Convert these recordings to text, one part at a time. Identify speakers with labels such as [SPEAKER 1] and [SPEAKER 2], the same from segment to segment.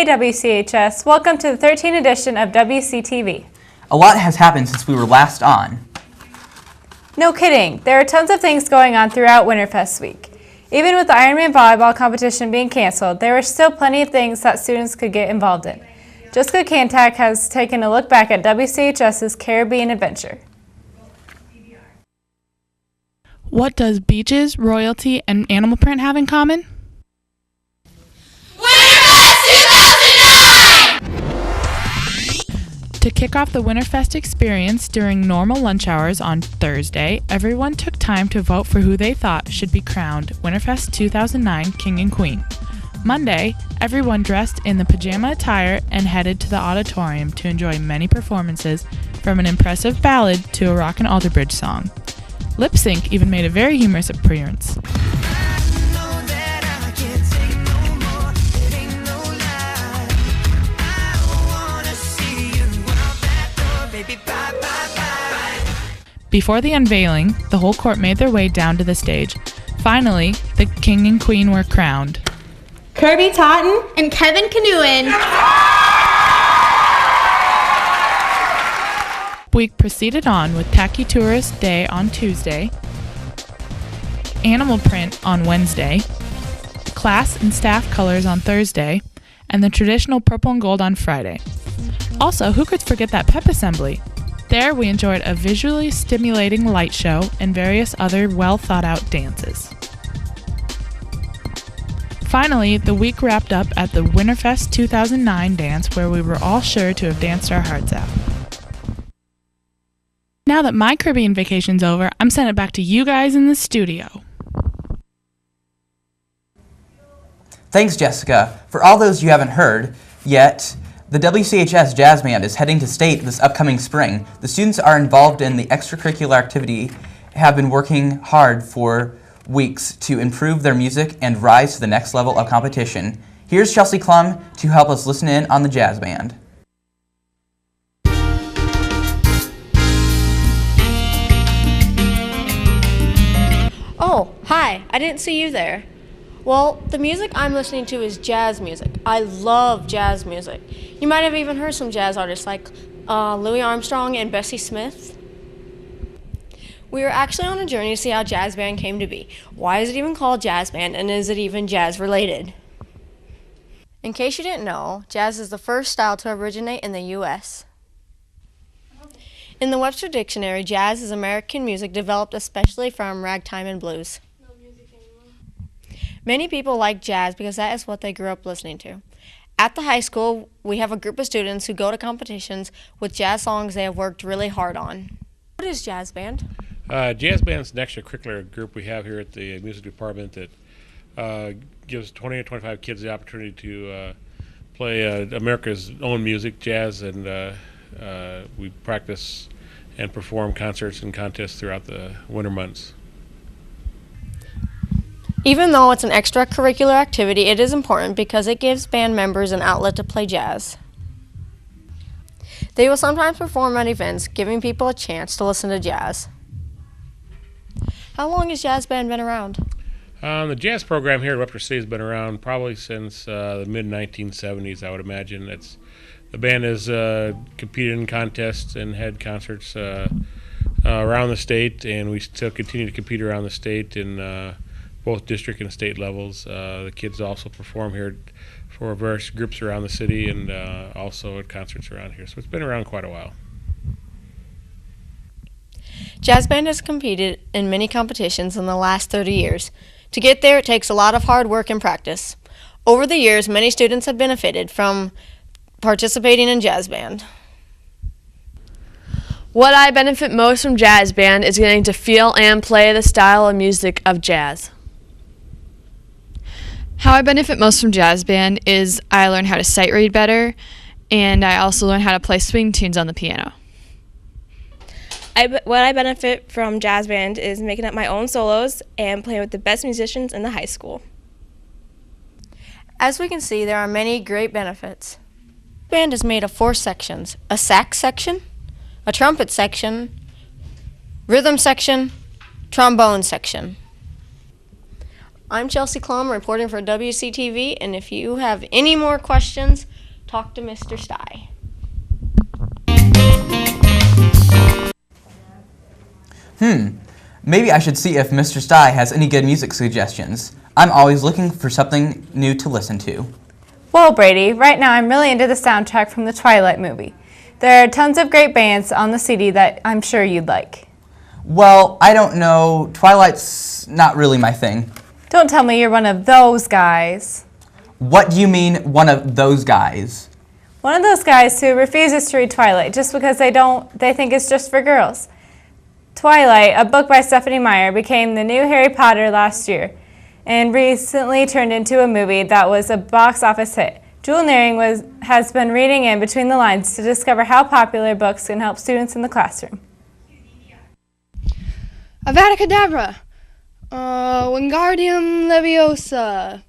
[SPEAKER 1] Hey WCHS, welcome to the 13th edition of Wctv.
[SPEAKER 2] A lot has happened since we were last on.
[SPEAKER 1] No kidding, there are tons of things going on throughout Winterfest week. Even with the Ironman volleyball competition being canceled, there were still plenty of things that students could get involved in. Jessica Kantak has taken a look back at WCHS's Caribbean adventure.
[SPEAKER 3] What does beaches, royalty, and animal print have in common? To kick off the Winterfest experience during normal lunch hours on Thursday, everyone took time to vote for who they thought should be crowned Winterfest 2009 King and Queen. Monday, everyone dressed in the pajama attire and headed to the auditorium to enjoy many performances, from an impressive ballad to a rock and alter bridge song. Lip Sync even made a very humorous appearance. Before the unveiling, the whole court made their way down to the stage. Finally, the king and queen were crowned.
[SPEAKER 4] Kirby Totten
[SPEAKER 5] and Kevin Canoein.
[SPEAKER 3] Week proceeded on with Tacky Tourist Day on Tuesday, Animal Print on Wednesday, Class and Staff Colors on Thursday, and the traditional purple and gold on Friday. Also, who could forget that pep assembly? There, we enjoyed a visually stimulating light show and various other well-thought-out dances. Finally, the week wrapped up at the Winterfest 2009 dance, where we were all sure to have danced our hearts out. Now that my Caribbean vacation's over, I'm sending it back to you guys in the studio.
[SPEAKER 2] Thanks, Jessica. For all those you haven't heard yet, the WCHS Jazz Band is heading to state this upcoming spring. The students are involved in the extracurricular activity, have been working hard for weeks to improve their music and rise to the next level of competition. Here's Chelsea Klum to help us listen in on the Jazz Band.
[SPEAKER 5] Oh, hi, I didn't see you there. Well, the music I'm listening to is jazz music. I love jazz music. You might have even heard some jazz artists like Louis Armstrong and Bessie Smith. We were actually on a journey to see how jazz band came to be. Why is it even called jazz band, and is it even jazz related? In case you didn't know, jazz is the first style to originate in the U.S. In the Webster dictionary, jazz is American music developed especially from ragtime and blues. Many people like jazz because that is what they grew up listening to. At the high school, we have a group of students who go to competitions with jazz songs they have worked really hard on. What is jazz band?
[SPEAKER 6] Jazz band's an extracurricular group we have here at the music department that gives 20 to 25 kids the opportunity to play America's own music, jazz, and we practice and perform concerts and contests throughout the winter months.
[SPEAKER 5] Even though it's an extracurricular activity, it is important because it gives band members an outlet to play jazz. They will sometimes perform at events, giving people a chance to listen to jazz. How long has jazz band been around?
[SPEAKER 6] The jazz program here at Webster City has been around probably since the mid-1970s, I would imagine. The band has competed in contests and had concerts around the state, and we still continue to compete around the state in both district and state levels. The kids also perform here for various groups around the city and also at concerts around here. So it's been around quite a while.
[SPEAKER 5] Jazz band has competed in many competitions in the last 30 years. To get there, it takes a lot of hard work and practice. Over the years, many students have benefited from participating in jazz band.
[SPEAKER 7] What I benefit most from jazz band is getting to feel and play the style of music of jazz.
[SPEAKER 8] How I benefit most from jazz band is I learn how to sight read better, and I also learn how to play swing tunes on the piano.
[SPEAKER 9] What I benefit from jazz band is making up my own solos and playing with the best musicians in the high school.
[SPEAKER 5] As we can see, there are many great benefits. Band is made of 4 sections: a sax section, a trumpet section, rhythm section, trombone section. I'm Chelsea Klum reporting for WCTV, and if you have any more questions, talk to Mr. Stye.
[SPEAKER 2] Maybe I should see if Mr. Stye has any good music suggestions. I'm always looking for something new to listen to.
[SPEAKER 1] Well, Brady, right now I'm really into the soundtrack from the Twilight movie. There are tons of great bands on the CD that I'm sure you'd like.
[SPEAKER 2] Well, I don't know. Twilight's not really my thing.
[SPEAKER 1] Don't tell me you're one of those guys.
[SPEAKER 2] What do you mean, one of those guys?
[SPEAKER 1] One of those guys who refuses to read Twilight just because they think it's just for girls. Twilight, a book by Stephanie Meyer, became the new Harry Potter last year and recently turned into a movie that was a box office hit. Jewel Nearing has been reading in between the lines to discover how popular books can help students in the classroom.
[SPEAKER 10] Avada Kedavra! Wingardium Leviosa!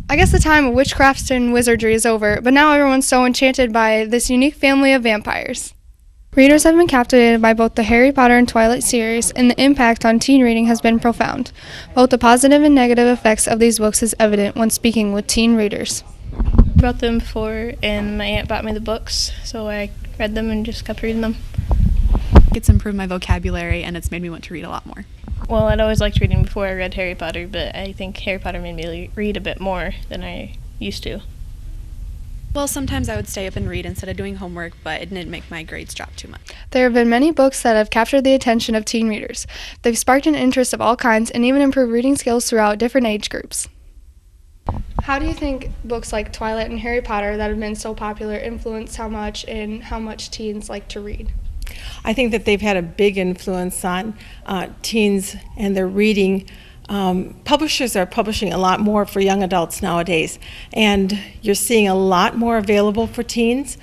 [SPEAKER 10] I guess the time of witchcraft and wizardry is over, but now everyone's so enchanted by this unique family of vampires. Readers have been captivated by both the Harry Potter and Twilight series, and the impact on teen reading has been profound. Both the positive and negative effects of these books is evident when speaking with teen readers.
[SPEAKER 9] I brought them before, and my aunt bought me the books, so I read them and just kept reading them.
[SPEAKER 11] It's improved my vocabulary, and it's made me want to read a lot more.
[SPEAKER 9] Well, I'd always liked reading before I read Harry Potter, but I think Harry Potter made me read a bit more than I used to.
[SPEAKER 11] Well, sometimes I would stay up and read instead of doing homework, but it didn't make my grades drop too much.
[SPEAKER 10] There have been many books that have captured the attention of teen readers. They've sparked an interest of all kinds and even improved reading skills throughout different age groups. How do you think books like Twilight and Harry Potter that have been so popular influence how much teens like to read?
[SPEAKER 12] I think that they've had a big influence on teens and their reading. Publishers are publishing a lot more for young adults nowadays, and you're seeing a lot more available for teens.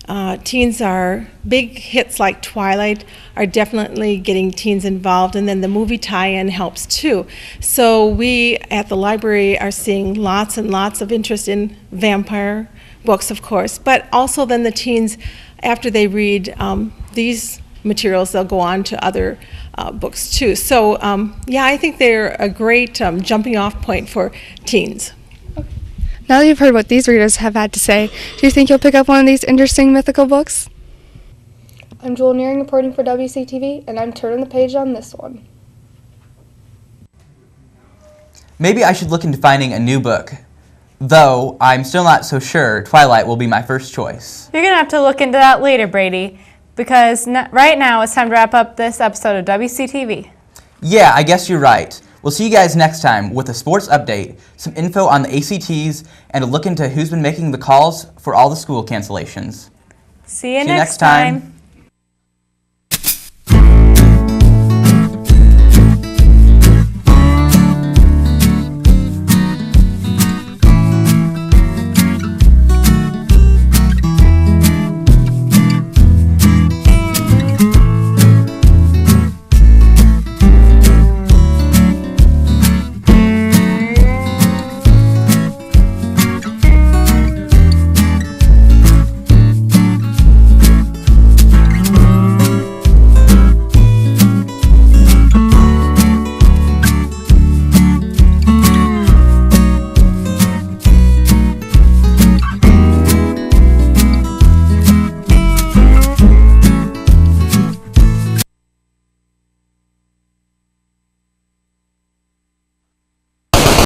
[SPEAKER 12] Big hits like Twilight are definitely getting teens involved, and then the movie tie-in helps too. So we at the library are seeing lots and lots of interest in vampire books, of course, but also then the teens, after they read these materials, they'll go on to other books too. So I think they're a great jumping off point for teens.
[SPEAKER 10] Now that you've heard what these readers have had to say, do you think you'll pick up one of these interesting mythical books? I'm Jewel Nearing reporting for WCTV, and I'm turning the page on this one.
[SPEAKER 2] Maybe I should look into finding a new book. Though, I'm still not so sure Twilight will be my first choice.
[SPEAKER 1] You're going to have to look into that later, Brady, because right now it's time to wrap up this episode of WCTV.
[SPEAKER 2] Yeah, I guess you're right. We'll see you guys next time with a sports update, some info on the ACTs, and a look into who's been making the calls for all the school cancellations.
[SPEAKER 1] See you next time.